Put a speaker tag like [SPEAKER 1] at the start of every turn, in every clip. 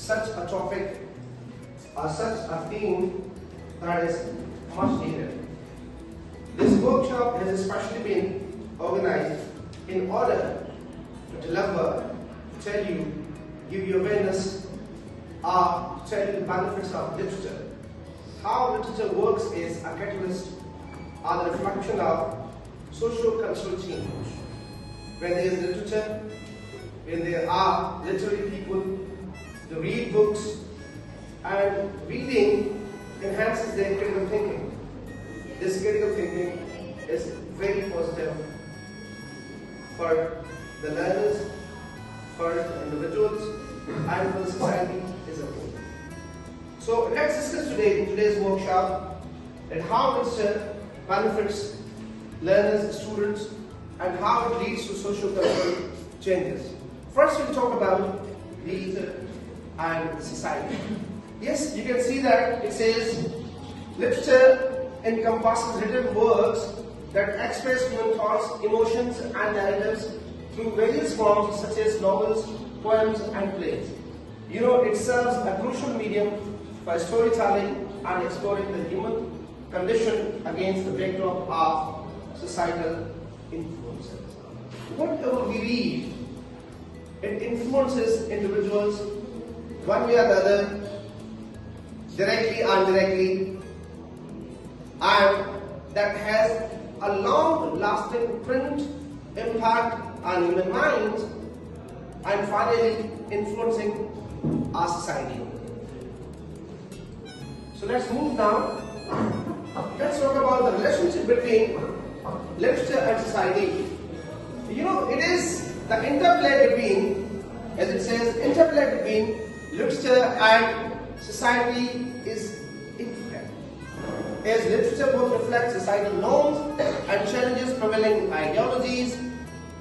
[SPEAKER 1] such a topic or such a theme that is much needed. This workshop has especially been organized in order to deliver, to tell you, give you awareness, or to tell you the benefits of literature. How literature works is a catalyst or the reflection of socio-cultural change. When there is literature, when there are literary people, they read books, and reading enhances their critical thinking. This critical thinking is very positive for the learners, for the individuals, and for the society as a whole. So let's discuss today in today's workshop that how literature benefits learners, students, and how it leads to socio-cultural changes. First, we'll talk about literature and society. Yes, you can see that it says literature encompasses written works that express human thoughts, emotions, and narratives through various forms such as novels, poems, and plays. You know, it serves a crucial medium for storytelling and exploring the human condition against the backdrop of societal influences. Whatever we read, it influences individuals one way or the other, directly or indirectly, and that has a long-lasting print impact on human minds and finally influencing our society. So let's move now. Let's talk about the relationship between literature and society. You know, it is the interplay between, as it says, interplay between literature and society is intricate. As literature both reflects societal norms and challenges prevailing ideologies,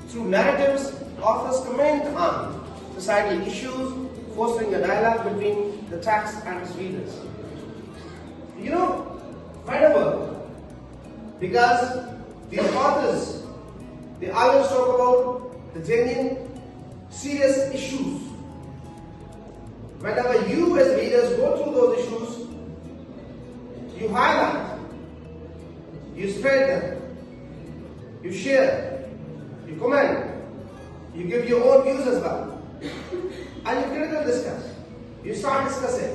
[SPEAKER 1] through narratives offers comment on societal issues, fostering a dialogue between the text and its readers. You know, whenever, because the authors, they always talk about the genuine, serious issues. Whenever you as readers go through those issues, you highlight, you spread them, you share, you comment, you give your own views as well, and you critically discuss. You start discussing.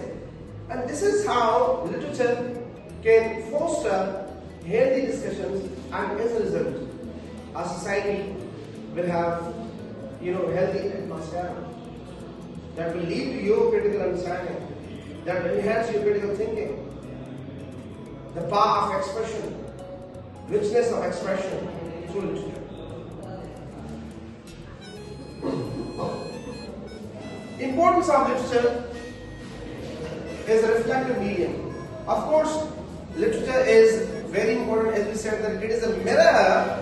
[SPEAKER 1] And this is how literature can foster healthy discussions, and as a result, our society will have, you know, healthy atmosphere that will lead to your critical understanding, that will enhance your critical thinking, the power of expression, richness of expression through literature. Importance of literature is a reflective medium. Of course, literature is very important, as we said, that it is a mirror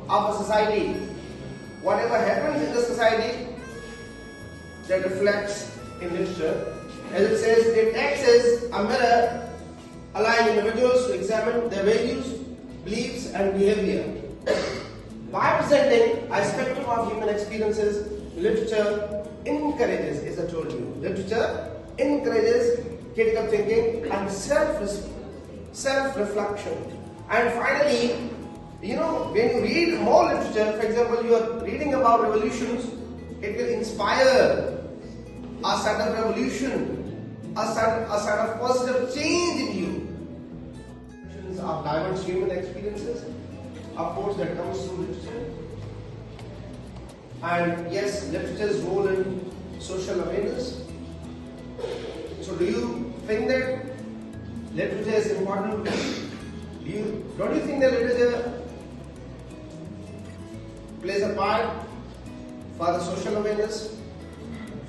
[SPEAKER 1] of a society. Whatever happens in the society, that reflects in literature. As it says, it acts as a mirror, allowing individuals to examine their values, beliefs, and behavior. By presenting a spectrum of human experiences, literature encourages, as I told you, literature encourages critical thinking and self-reflection. And finally, you know, when you read more literature, for example, you are reading about revolutions, it will inspire a certain revolution, a certain positive change in you. Of diverse human experiences, of course, that comes through literature. And yes, literature's role in social awareness. So do you think that literature is important? Don't you think that literature plays a part for the social awareness,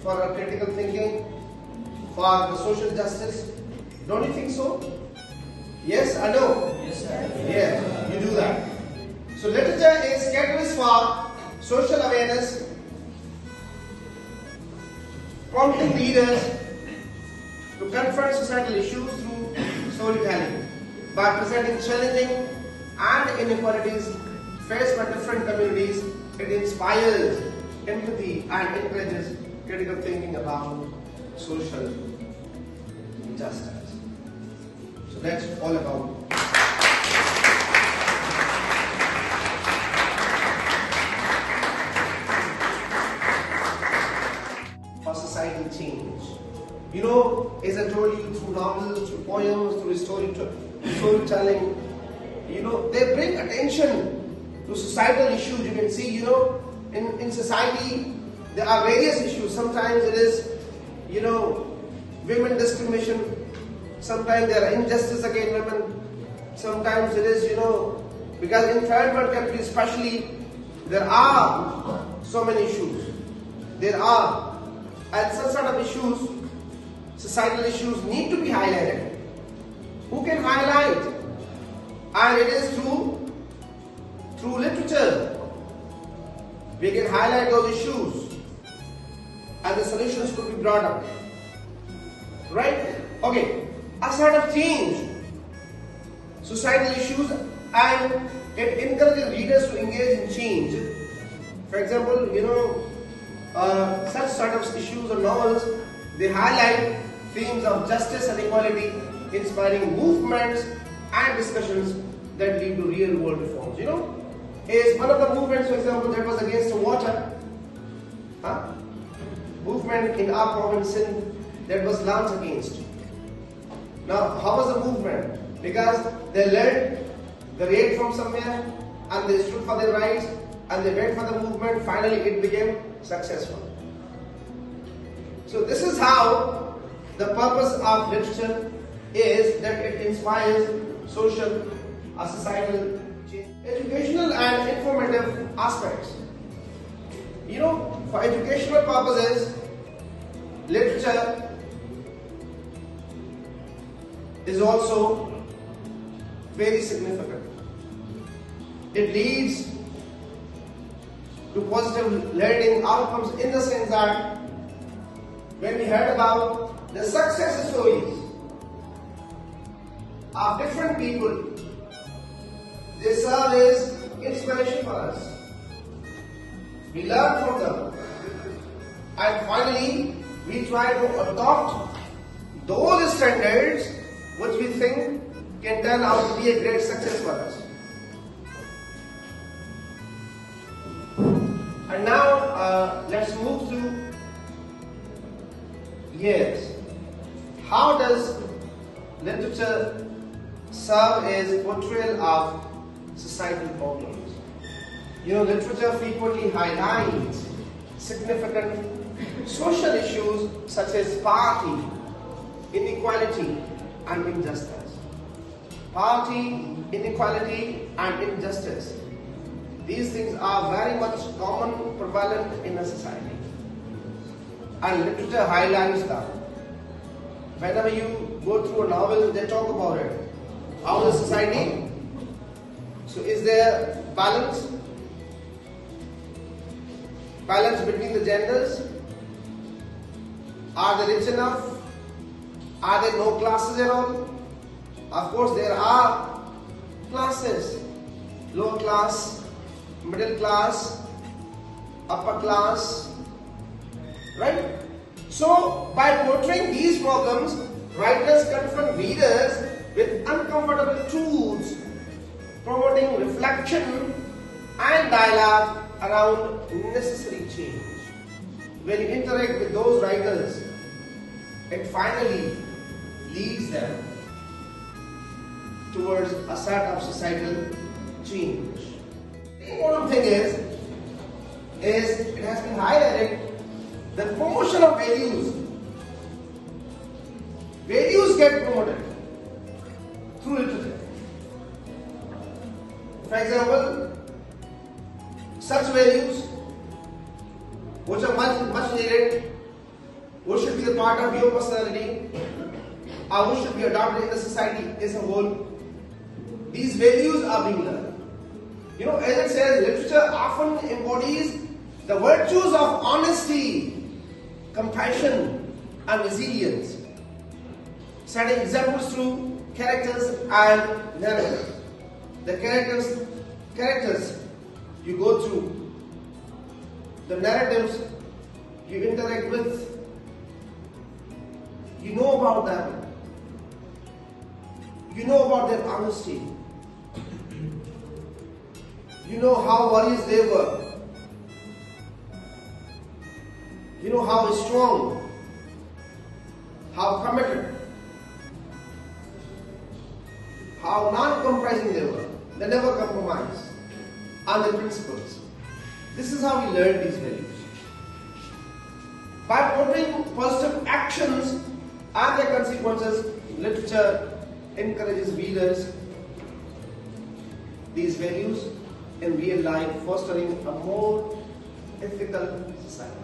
[SPEAKER 1] for our critical thinking, for the social justice? Don't you think so? Yes or no?
[SPEAKER 2] Yes, sir.
[SPEAKER 1] Yes, you do that. So literature is catalyst for social awareness, prompting readers to confront societal issues through storytelling by presenting challenging and inequalities faced by different communities. It inspires empathy and encourages critical thinking about social injustice. So that's all about. For societal change. You know, as I told you, through novels, through poems, through storytelling, you know, they bring attention to societal issues. You can see, you know, in society, there are various issues. Sometimes it is, you know, women discrimination. Sometimes there are injustice against women. Sometimes it is, you know, because in third world countries especially, there are so many issues. There are, and such sort of issues, societal issues need to be highlighted. Who can highlight? And it is through literature. We can highlight those issues and the solutions could be brought up. Right? Okay. A sort of change. Societal issues, and it encourages readers to engage in change. For example, you know, such sort of issues or novels, they highlight themes of justice and equality, inspiring movements and discussions that lead to real world reforms. You know, is one of the movements, for example, that was against the water movement in our province that was launched against. Now, how was the movement? Because they learned the raid from somewhere and they stood for their rights and they went for the movement. Finally, it became successful. So this is how the purpose of literature is, that it inspires social or societal change. Educational and informative aspects. You know, for educational purposes, literature is also very significant. It leads to positive learning outcomes in the sense that when we heard about the success stories of different people, they serve as inspiration for us. We learn from them. And finally, we try to adopt those standards which we think can turn out to be a great success for us. And now, let's move to, yes, how does literature serve as portrayal of societal problems? You know, literature frequently highlights significant social issues such as poverty, inequality, and injustice. Poverty, inequality, and injustice. These things are very much common, prevalent in a society. And literature highlights them. Whenever you go through a novel, they talk about it. How is society? So is there balance? Balance between the genders? Are they rich enough? Are there no classes at all? Of course, there are classes. Lower class, middle class, upper class. Right? So, by portraying these problems, writers confront readers with uncomfortable truths, promoting reflection and dialogue around necessary change. When you interact with those writers, it finally leads them towards a sort of societal change. The important thing is it has been highlighted the promotion of values. Values get promoted through literature. For example, such values which are much needed, which should be a part of your personality, or which should be adopted in the society as a whole. These values are being learned. You know, as it says, literature often embodies the virtues of honesty, compassion, and resilience, setting examples through characters and narrative. The characters you go through, the narratives you interact with, about them. You know about their honesty. You know how warriors they were. You know how strong, how committed, how non-compromising they were. They never compromised on their principles. This is how we learn these values. By promoting positive actions and their consequences, literature encourages readers these values in real life, fostering a more ethical society.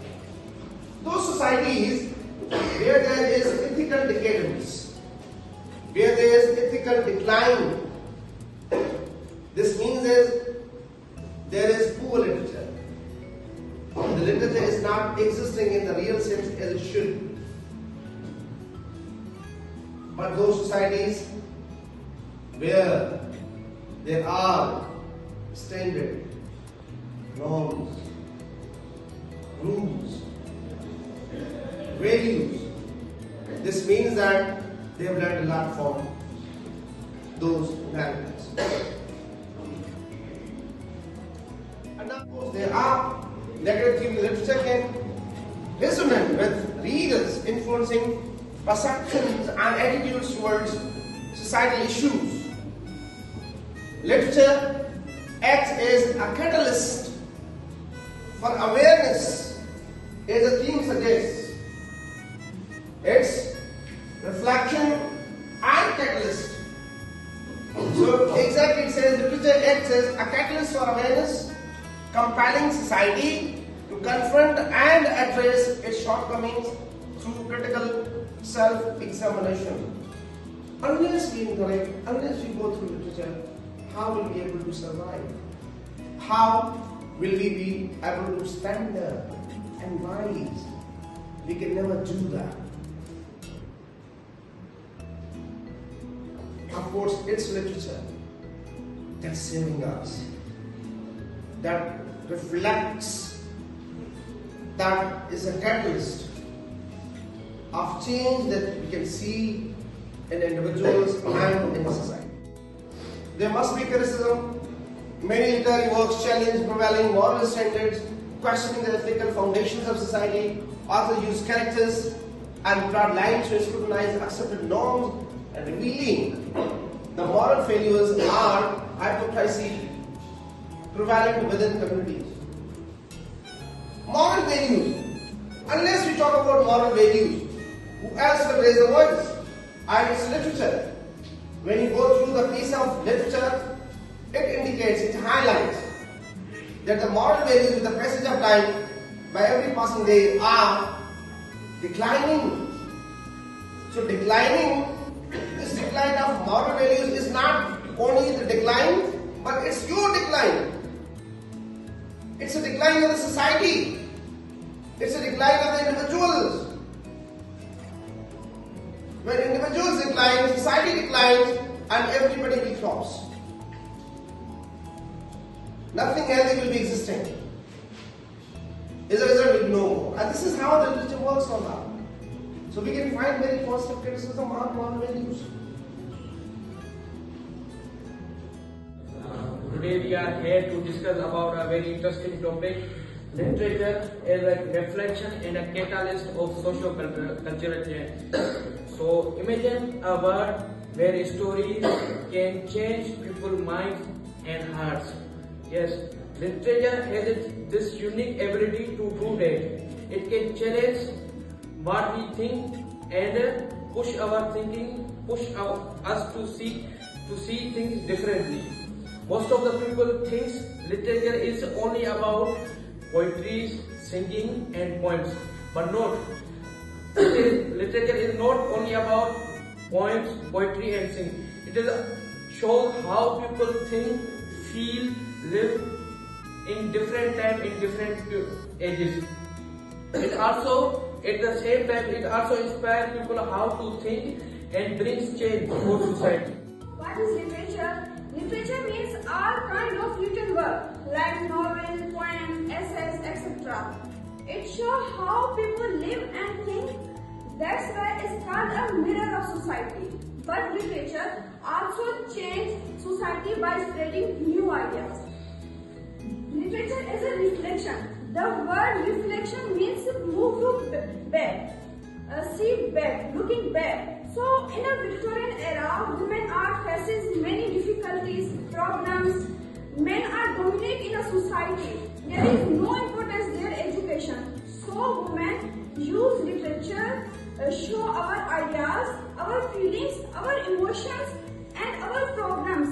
[SPEAKER 1] Those societies where there is ethical decadence, where there is ethical decline, this means there is poor literature. The literature is not existing in the real sense as it should. But those societies where there are standard, norms, rules, values, this means that they have learned a lot from those values. And of course, there are negative literature can resonate with readers, influencing perceptions and attitudes towards societal issues. Literature acts as a catalyst for awareness, as the theme suggests. It's reflection and catalyst. So exactly it says literature acts as a catalyst for awareness, compelling society to confront and address its shortcomings through critical self-examination. Unless we interact, unless we go through literature, how will we be able to survive? How will we be able to stand up and rise? We can never do that. Of course, it's literature that's saving us, that reflects, that is a catalyst of change that we can see in individuals and in society. There must be criticism. Many literary works challenge prevailing moral standards, questioning the ethical foundations of society. Authors use characters and broad lines to scrutinize accepted norms and revealing the moral failures are hypocrisy prevalent within communities. Moral values. Unless we talk about moral values, who else will raise the voice? And it's literature. When you go through the piece of literature, it indicates, it highlights that the moral values with the passage of time, by every passing day, are declining. So declining, this decline of moral values is not only the decline, but it's your decline. It's a decline of the society. It's a decline of the individuals. When individuals decline, society declines, and everybody will collapse. Nothing healthy will be existing. As a result, we know. And this is how the literature works on that. So we can find very positive criticism on moral values.
[SPEAKER 2] Today we are here to discuss about a very interesting topic, literature as a reflection and a catalyst of socio-cultural change. So imagine a world where stories can change people's minds and hearts. Yes, literature has this unique ability to do that. It can challenge what we think and push our thinking, us to see things differently. Most of the people think literature is only about poetry, singing and poems, but not. Literature is not only about poems, poetry and singing. It shows how people think, feel, live in different time, in different ages. It also, at the same time, it also inspires people how to think and brings change for society.
[SPEAKER 3] What is literature? Literature means all kind of written work like novels, poems, essays, etc. It shows how people live and think. That's why it's called are the mirror of society. But literature also changes society by spreading new ideas. Literature is a reflection. The word reflection means move to back, see back, looking back. So in a Victorian era, women are faces many difficulties, problems. Men are dominate in a society. There is no importance their education. So women use literature, show our ideas, our feelings, our emotions, and our problems.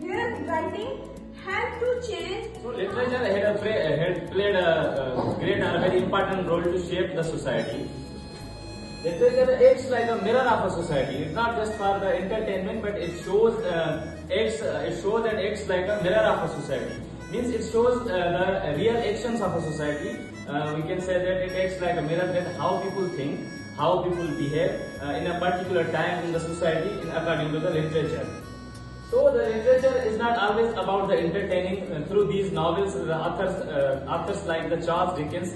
[SPEAKER 3] Their writing help to change.
[SPEAKER 4] So literature had played a great and a very important role to shape the society. Literature acts like a mirror of a society. It's not just for the entertainment, but it shows and acts like a mirror of a society. Means it shows the real actions of a society. We can say that it acts like a mirror, that how people think, how people behave in a particular time in the society according to the literature. So the literature is not always about the entertaining. Through these novels, the authors like the Charles Dickens,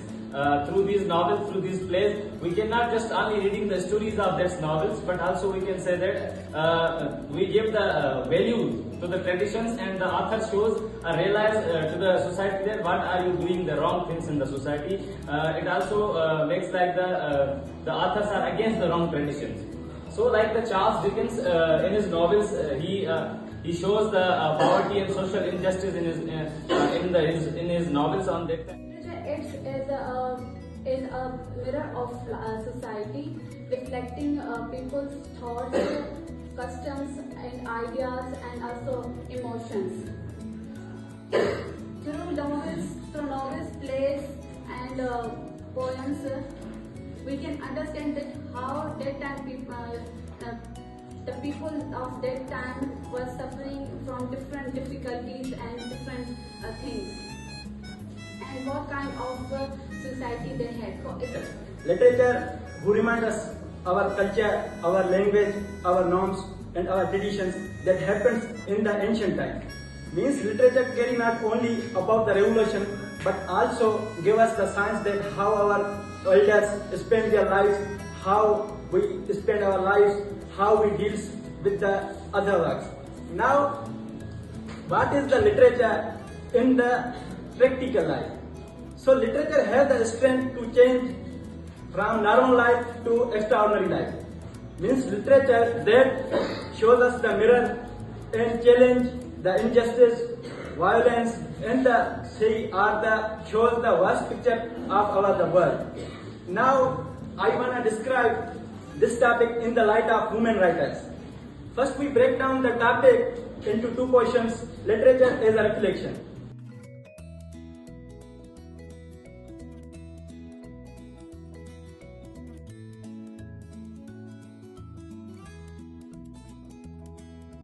[SPEAKER 4] through these novels, through these plays, we cannot just only reading the stories of these novels, but also we can say that we give the value to the traditions, and the author shows realize to the society that what are you doing the wrong things in the society. It also makes like the authors are against the wrong traditions. So like the Charles Dickens in his novels, he shows the poverty and social injustice in his novels on that time.
[SPEAKER 5] Is a mirror of society, reflecting people's thoughts, customs and ideas, and also emotions. Through novels, plays and poems, we can understand that how that time the people of that time were suffering from different difficulties and different things, and what kind of society they had.
[SPEAKER 6] Literature who remind us our culture, our language, our norms and our traditions that happens in the ancient times. Means literature carry not only about the revolution, but also give us the signs that how our elders spend their lives, how we spend our lives, how we deal with the other works. Now, what is the literature in the practical life? So literature has the strength to change from normal life to extraordinary life. Means literature that shows us the mirror and challenge the injustice, violence, and shows the worst picture of the world. Now I wanna describe this topic in the light of women writers. First we break down the topic into two portions. Literature is a reflection.